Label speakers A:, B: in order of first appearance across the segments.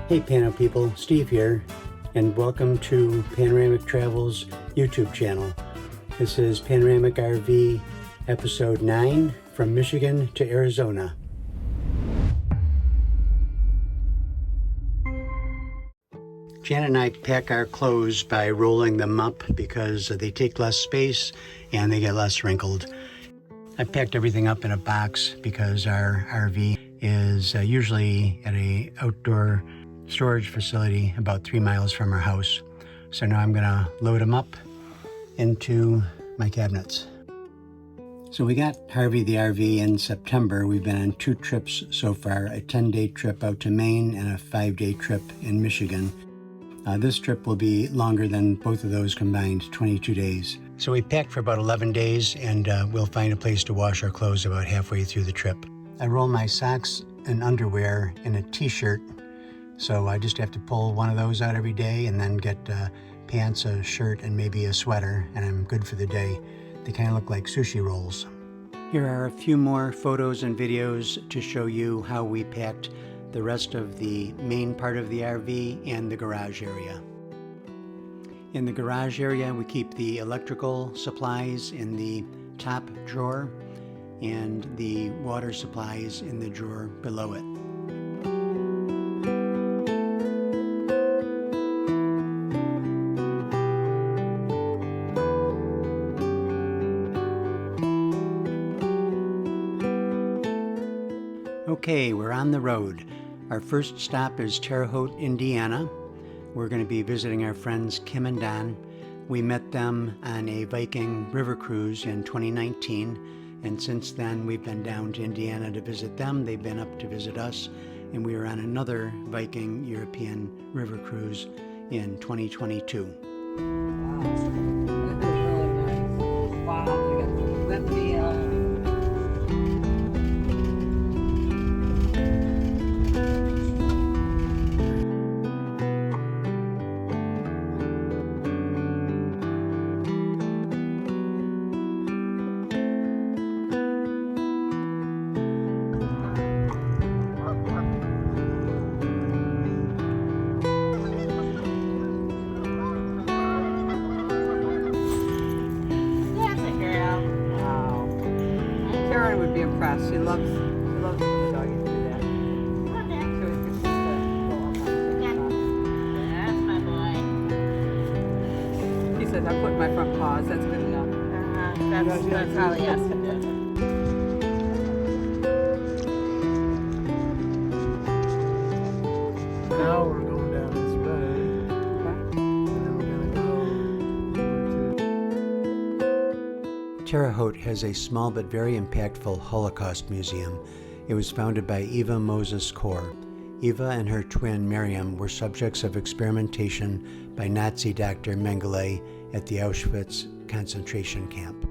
A: Hey Pano people, Steve here, and welcome to Panoramic Travel's YouTube channel. This is Panoramic RV episode 9, from Michigan to Arizona. Jan and I pack our clothes by rolling them up because they take less space and they get less wrinkled. I packed everything up in a box because our RV is usually at an outdoor storage facility about 3 miles from our house. So now I'm gonna load them up into my cabinets. So we got Harvey the RV in September. We've been on 2 trips so far, a 10-day trip out to Maine and a 5-day trip in Michigan. This trip will be longer than both of those combined, 22 days. So we packed for about 11 days and we'll find a place to wash our clothes about halfway through the trip. I roll my socks and underwear in a t-shirt, so I just have to pull one of those out every day and then get pants, a shirt, and maybe a sweater, and I'm good for the day. They kind of look like sushi rolls. Here are a few more photos and videos to show you how we packed the rest of the main part of the RV and the garage area. In the garage area, we keep the electrical supplies in the top drawer and the water supplies in the drawer below it. Okay, we're on the road. Our first stop is Terre, Haute, Indiana. We're going to be visiting our friends Kim and Don. We met them on a Viking river cruise in 2019, and since then we've been down to Indiana to visit them. They've been up to visit us, and we were on another Viking European river cruise in 2022.
B: Wow, this is really nice. Wow, we got the windmill. Terre would be impressed. She loves it when the doggies do that. So we could just go up on the
C: That's my boy.
B: He says, I'm putting my front paws. That's good enough.
C: That's how he asked him to.
D: Now we're going down this road. And then we're gonna go
A: Terre Haute has a small but very impactful Holocaust Museum. It was founded by Eva Moses Kor. Eva and her twin Miriam were subjects of experimentation by Nazi Dr. Mengele at the Auschwitz concentration camp.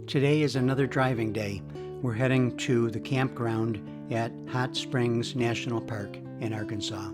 A: Today is another driving day. We're heading to the campground at Hot Springs National Park in Arkansas.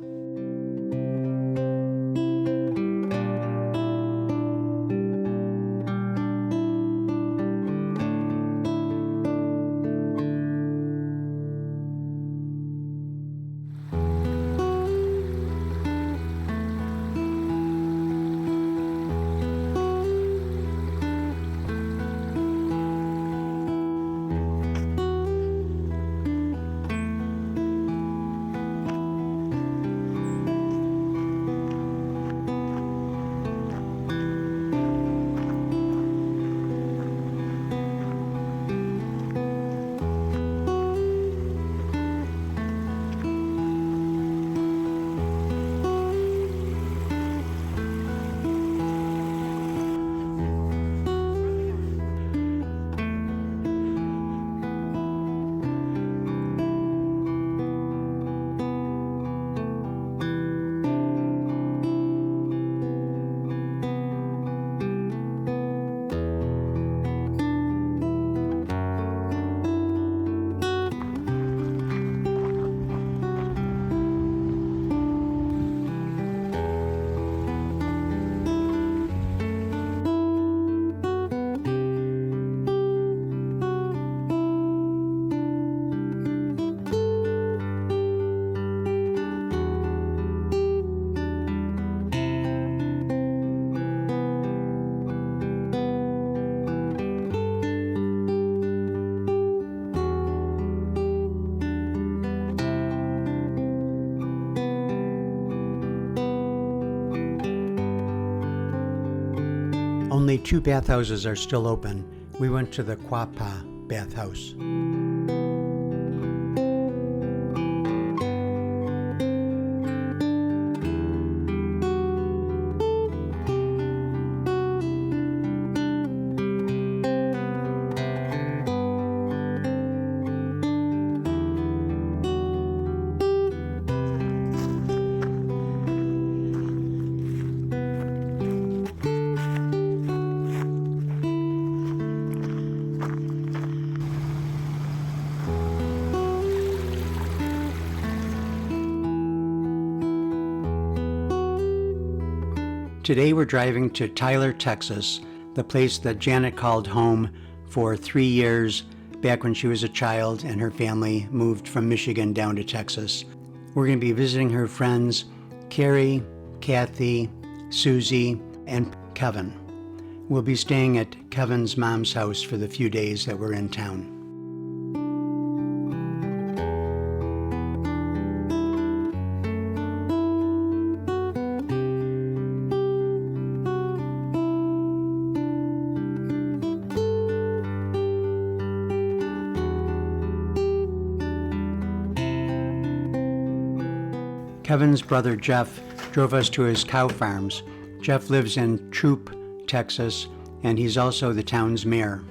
A: Only 2 bathhouses are still open. We went to the Quapaw bathhouse. Today we're driving to Tyler, Texas, the place that Janet called home for 3 years back when she was a child and her family moved from Michigan down to Texas. We're going to be visiting her friends Carrie, Kathy, Susie, and Kevin. We'll be staying at Kevin's mom's house for the few days that we're in town. Kevin's brother Jeff drove us to his cow farms. Jeff lives in Troop, Texas, and he's also the town's mayor.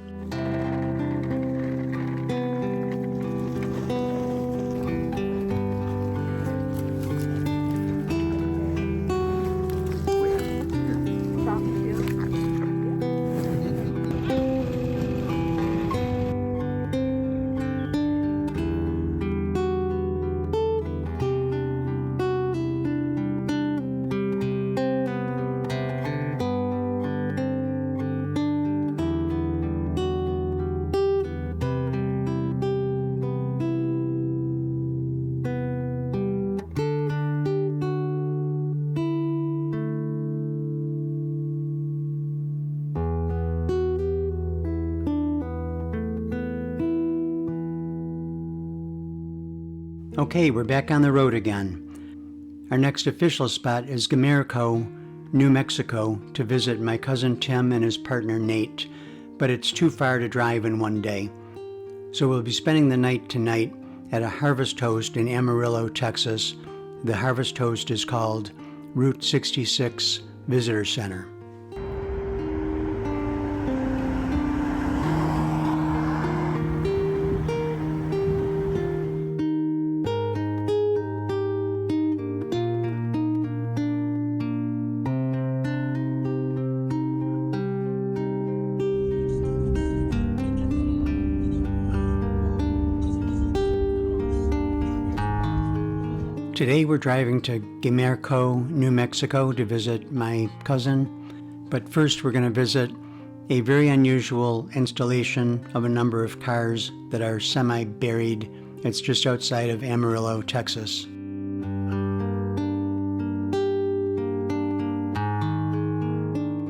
A: Okay, we're back on the road again. Our next official spot is Gorman, New Mexico, to visit my cousin Tim and his partner Nate, but it's too far to drive in one day. So we'll be spending the night tonight at a Harvest Host in Amarillo, Texas. The Harvest Host is called Route 66 Visitor Center. Today we're driving to Gorman, New Mexico to visit my cousin, but first we're going to visit a very unusual installation of a number of cars that are semi-buried. It's just outside of Amarillo, Texas.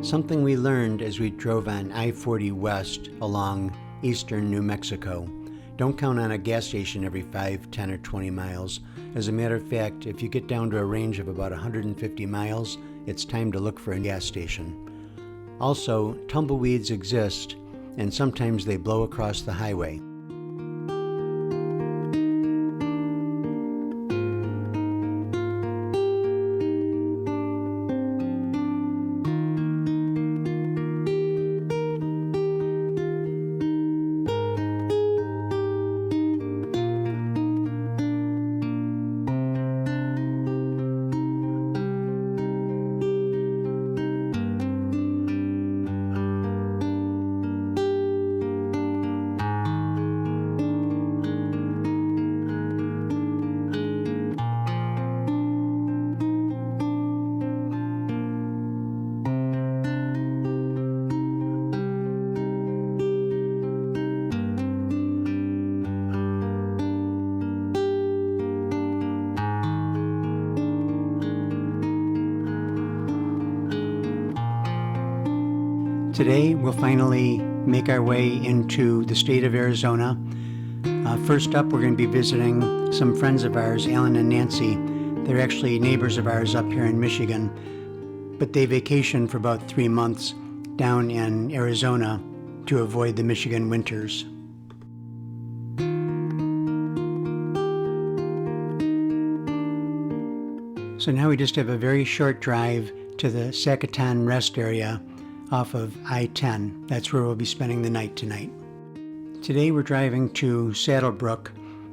A: Something we learned as we drove on I-40 west along eastern New Mexico. Don't count on a gas station every 5, 10, or 20 miles. As a matter of fact, if you get down to a range of about 150 miles, it's time to look for a gas station. Also, tumbleweeds exist, and sometimes they blow across the highway. Today, we'll finally make our way into the state of Arizona. First up, we're going to be visiting some friends of ours, Alan and Nancy. They're actually neighbors of ours up here in Michigan, but they vacation for about 3 months down in Arizona to avoid the Michigan winters. So now we just have a very short drive to the Sacaton Rest area off of I-10. That's where we'll be spending the night tonight. Today we're driving to Saddlebrook,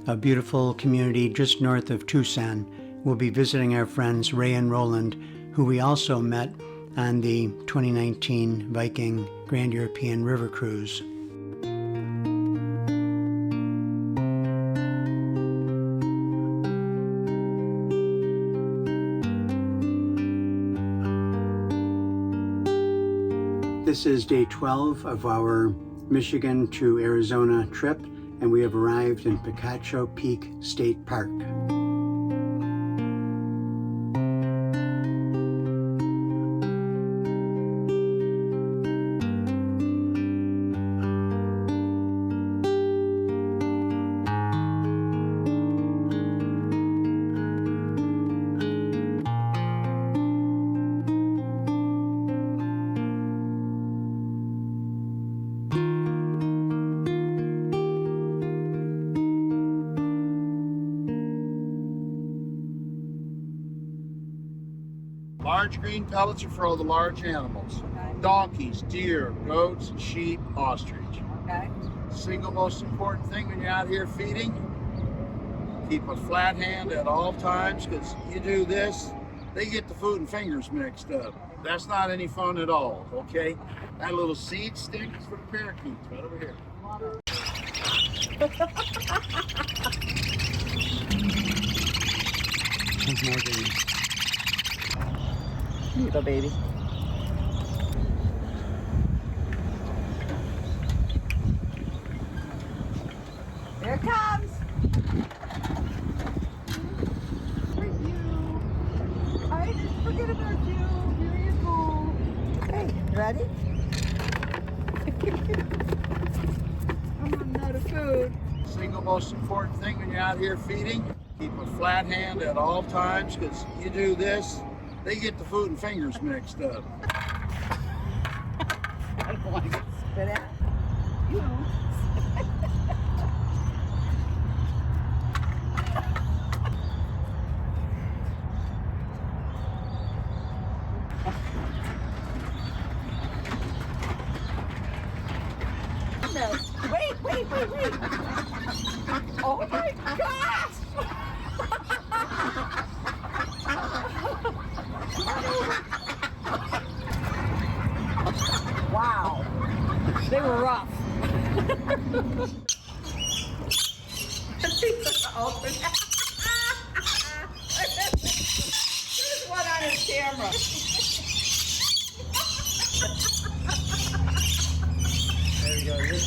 A: a beautiful community just north of Tucson. We'll be visiting our friends Ray and Roland, who we also met on the 2019 Viking Grand European River Cruise. This is day 12 of our Michigan to Arizona trip, and we have arrived in Picacho Peak State Park.
E: Large green pellets are for all the large animals.
B: Okay.
E: Donkeys, deer, goats, sheep, ostrich.
B: Okay.
E: Single most important thing when you're out here feeding, keep a flat hand at all times, because you do this, they get the food and fingers mixed up. That's not any fun at all, okay? That little seed stick is for the parakeets, right over here.
B: Here you go, baby. Here it comes. For you. I didn't forget about you. Here you go. Okay, ready? I'm running out of food.
E: Single most important thing when you're out here feeding, keep a flat hand at all times, because you do this, they get the food and fingers mixed up.
B: I don't want to get spit at. You. Wait. Oh my gosh! Wow, they were rough.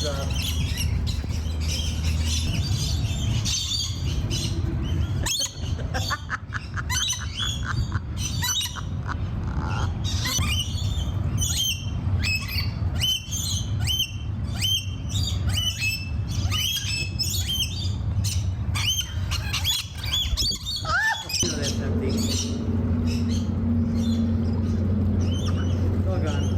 D: job. That's empty. All gone.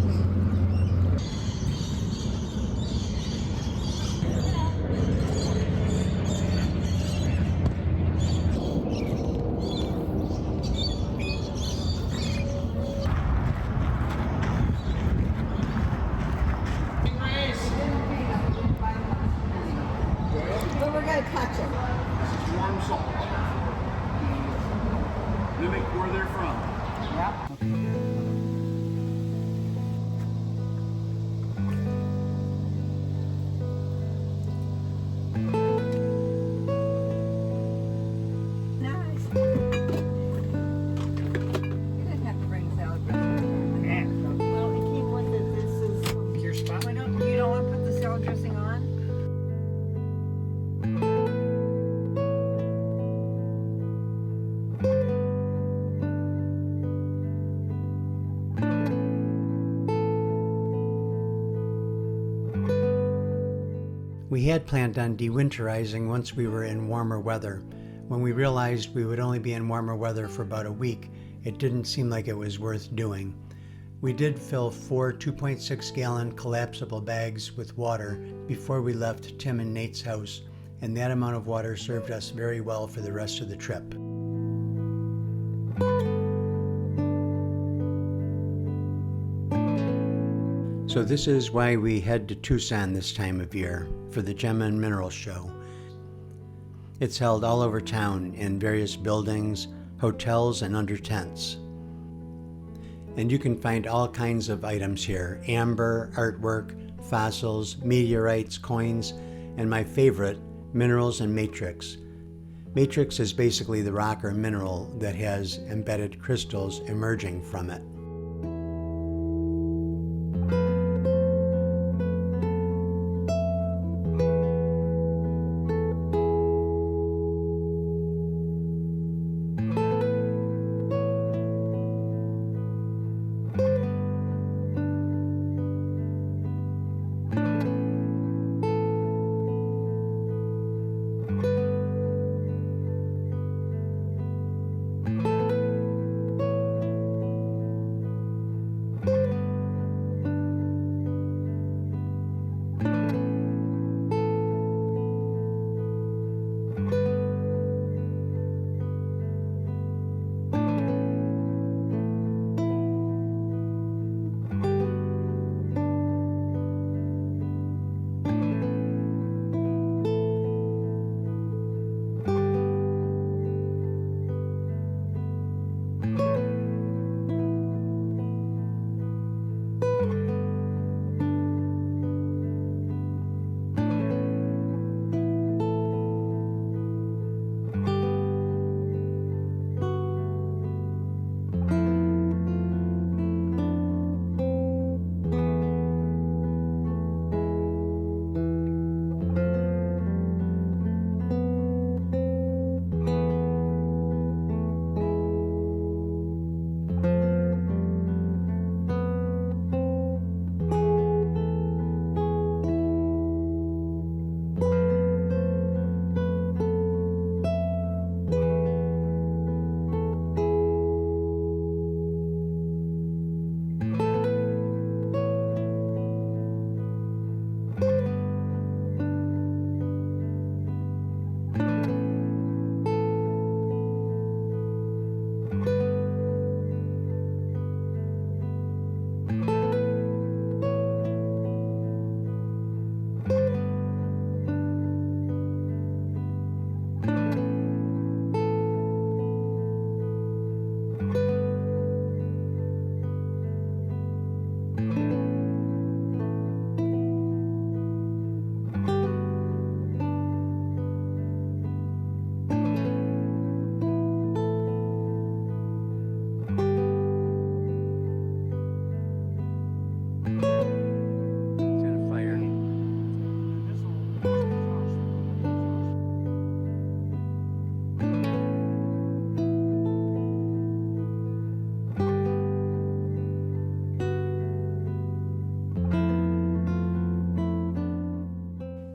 B: But we're gonna touch it.
E: This is warm salt. Mimic where they're from.
B: Yep. Nice. You didn't have to bring salad dressing.
C: Well, it came with it. This is.
D: Your spotlight up?
B: You don't want to put the salad dressing on?
A: We had planned on dewinterizing once we were in warmer weather. When we realized we would only be in warmer weather for about a week, it didn't seem like it was worth doing. We did fill 4 2.6-gallon collapsible bags with water before we left Tim and Nate's house, and that amount of water served us very well for the rest of the trip. So this is why we head to Tucson this time of year, for the Gem and Mineral Show. It's held all over town in various buildings, hotels, and under tents. And you can find all kinds of items here: amber, artwork, fossils, meteorites, coins, and my favorite, minerals and matrix. Matrix is basically the rock or mineral that has embedded crystals emerging from it.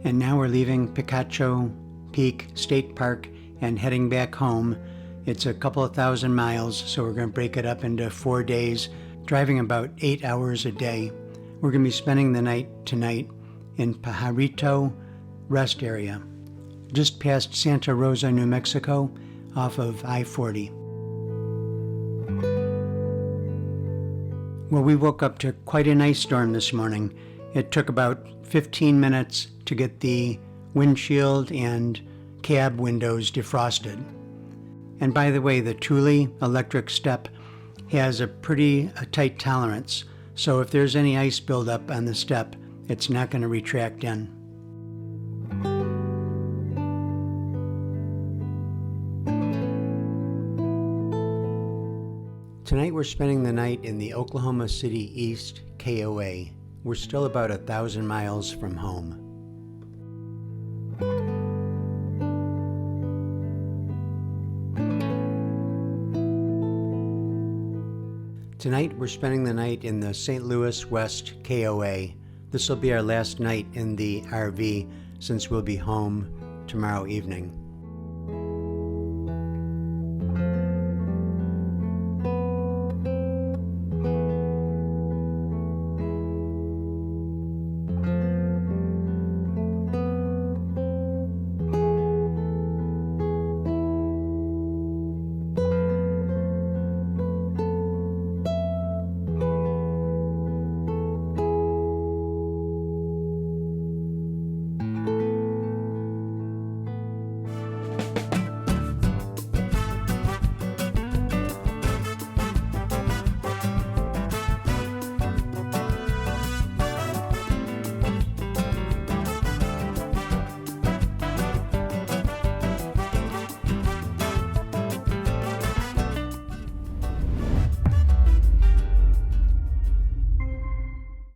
A: And now we're leaving Picacho Peak State Park and heading back home. It's a couple of thousand miles, so we're going to break it up into 4 days, driving about 8 hours a day. We're going to be spending the night tonight in Pajarito Rest Area, just past Santa Rosa, New Mexico, off of I-40. Well, we woke up to quite an ice storm this morning. It took about 15 minutes to get the windshield and cab windows defrosted. And by the way, the Thule electric step has a pretty tight tolerance, so if there's any ice buildup on the step, it's not going to retract in. Tonight we're spending the night in the Oklahoma City East KOA. We're still about 1,000 miles from home. Tonight we're spending the night in the St. Louis West KOA. This will be our last night in the RV since we'll be home tomorrow evening.